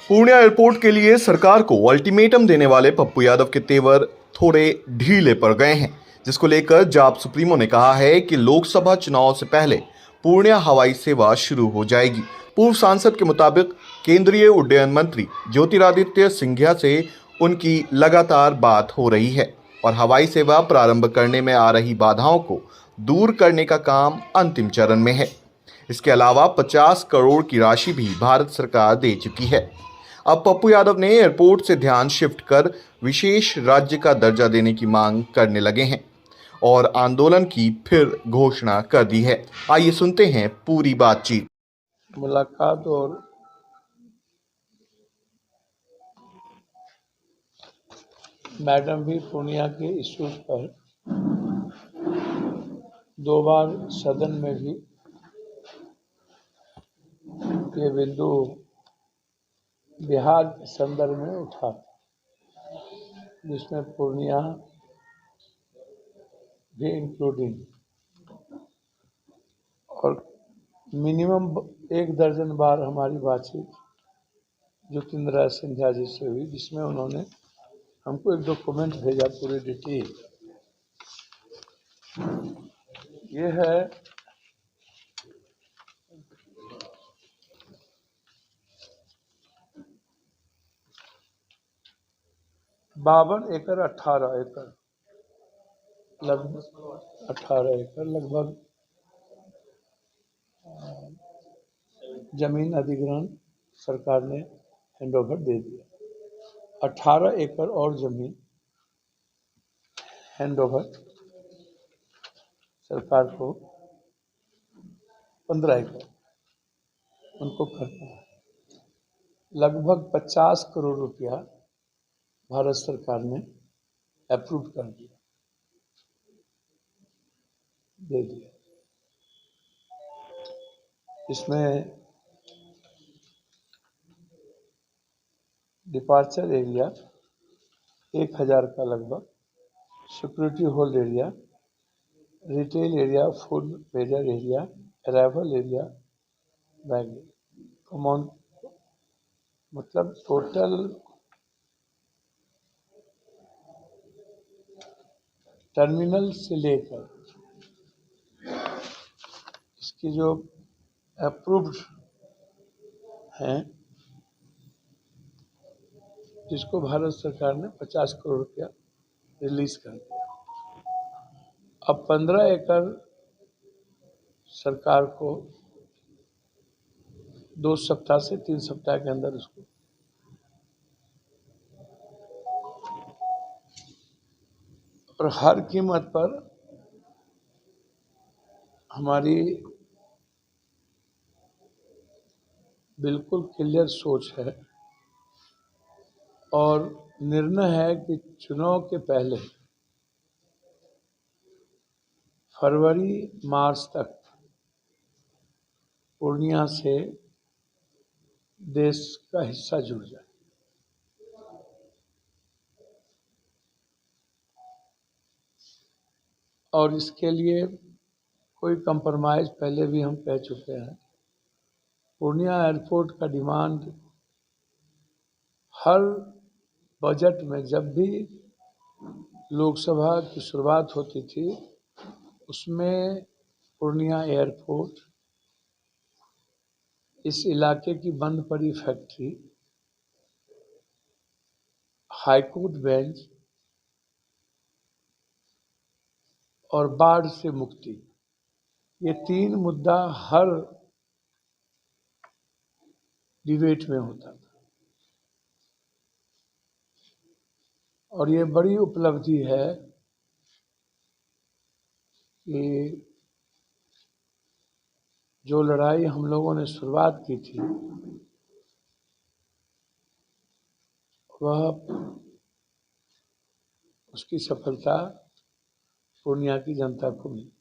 Purnia airport के लिए सरकार को अल्टीमेटम देने वाले पप्पू यादव के तेवर थोड़े ढीले पड़ गए हैं, जिसको लेकर जाप सुप्रीमो ने कहा है कि लोकसभा चुनाव से पहले पूर्णिया हवाई सेवा शुरू हो जाएगी। पूर्व सांसद के मुताबिक केंद्रीय उड्डयन मंत्री ज्योतिरादित्य सिंधिया से उनकी लगातार बात हो रही है और हवाई सेवा प्रारंभ करने में आ रही बाधाओं को दूर करने का काम अंतिम चरण में है। इसके अलावा 50 करोड़ की राशि भी भारत सरकार दे चुकी है। अब पप्पू यादव ने एयरपोर्ट से ध्यान शिफ्ट कर विशेष राज्य का दर्जा देने की मांग करने लगे हैं और आंदोलन की फिर घोषणा कर दी है। आइए सुनते हैं पूरी बातचीत। मुलाकात और मैडम भी पूर्णिया के इश्यूज पर 2 बार सदन में भी ये बिंदु बिहार के संदर्भ में उठा, जिसमें पूर्णिया भी इंक्लूडिंग, और मिनिमम 1 दर्जन बार हमारी बातचीत ज्योतिरादित्य सिंधिया जी से हुई, जिसमें उन्होंने हमको एक डॉक्यूमेंट भेजा पूरी डिटेल। ये है बावन एकड़ 18 एकड़ लगभग 18 एकड़ लगभग जमीन अधिग्रहण सरकार ने हैंडओवर दे दिया। 18 एकड़ और जमीन हैंडओवर सरकार को 15 एकड़ उनको करना है। लगभग 50 करोड़ रुपया भारत सरकार ने अप्रूव कर दिया, दे दिया। इसमें डिपार्चर एरिया 1000 का लगभग, security hold area, retail area, food major area, arrival area, bag common, मतलब टोटल टर्मिनल से लेकर इसकी जो अप्रूव्ड हैं, जिसको भारत सरकार ने 50 करोड़ रुपया रिलीज कर दिया। अब 15 एकड़ सरकार को 2 सप्ताह से 3 सप्ताह के अंदर उसको और हर कीमत पर हमारी बिल्कुल क्लियर सोच है और निर्णय है कि चुनाव के पहले फरवरी मार्च तक पूर्णिया से देश का हिस्सा जुड़ जाए। और इसके लिए कोई कंप्रोमाइज पहले भी हम कह चुके हैं। पूर्णिया एयरपोर्ट का डिमांड हर बजट में जब भी लोकसभा की शुरुआत होती थी, उसमें पूर्णिया एयरपोर्ट, इस इलाके की बंद पड़ी फैक्ट्री, हाईकोर्ट बेंच और बाढ़ से मुक्ति, ये 3 मुद्दा हर डिबेट में होता था। और ये बड़ी उपलब्धि है कि जो लड़ाई हम लोगों ने शुरुआत की थी, वह उसकी सफलता पूर्णिया की जनता को मिली।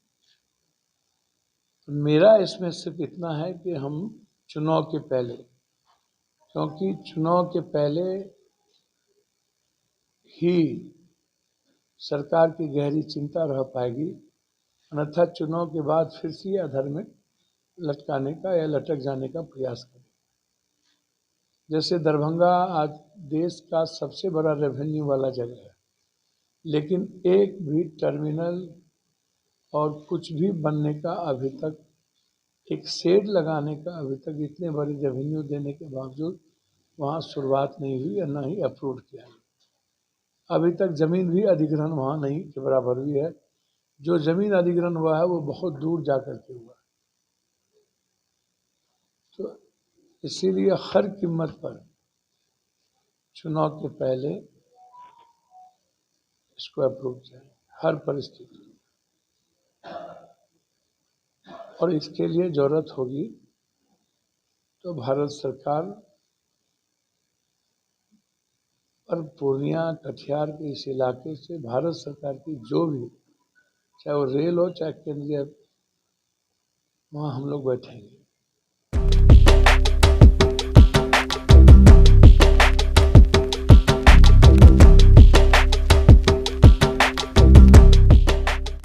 मेरा इसमें सिर्फ इतना है कि हम चुनाव के पहले, क्योंकि चुनाव के पहले ही सरकार की गहरी चिंता रह पाएगी, अन्यथा चुनाव के बाद फिर से अधर में लटकाने का या लटक जाने का प्रयास करें। जैसे दरभंगा आज देश का सबसे बड़ा रेवेन्यू वाला जगह है, लेकिन एक भी टर्मिनल और कुछ भी बनने का अभी तक, एक शेड लगाने का अभी तक इतने बड़े रेवेन्यू देने के बावजूद वहाँ शुरुआत नहीं हुई और ना ही अप्रूव किया गया। अभी तक ज़मीन भी अधिग्रहण वहाँ नहीं के बराबर हुई है। जो ज़मीन अधिग्रहण हुआ है वो बहुत दूर जा कर के हुआ है। तो इसीलिए हर कीमत पर चुनाव के पहले इसको अप्रूव चाहिए, हर परिस्थिति में। और इसके लिए ज़रूरत होगी तो भारत सरकार और पूर्णिया कटिहार के इस इलाके से भारत सरकार की जो भी, चाहे वो रेल हो चाहे केंद्रीय, वहाँ हम लोग बैठेंगे।